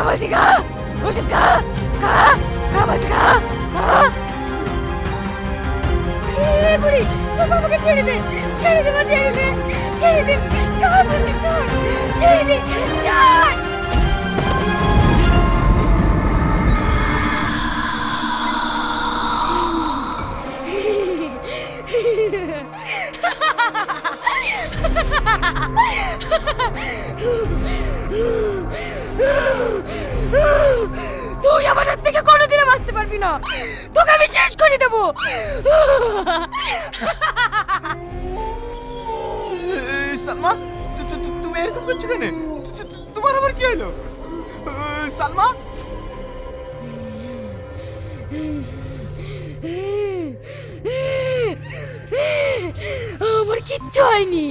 বলছি খা, ওষুধ খা, খা, খা বলছি খা, খা। এই বুড়ি, তোর বাবাকে ছেড়ে দে, ছেড়ে দে মা, ছেড়ে দে, ছেড়ে দে, ছাড় বলছি, ছাড়, ছেড়ে দে, ছাড়। তুই আমার হাত থেকে কোনোদিনও বাঁচতে পারবি না, তোকে আমি শেষ করে দেবো। সালমা, তুমি এরকম করছো কেন? তোমার আবার কি হলো? সালমা, আমার কিচ্ছু হয়নি।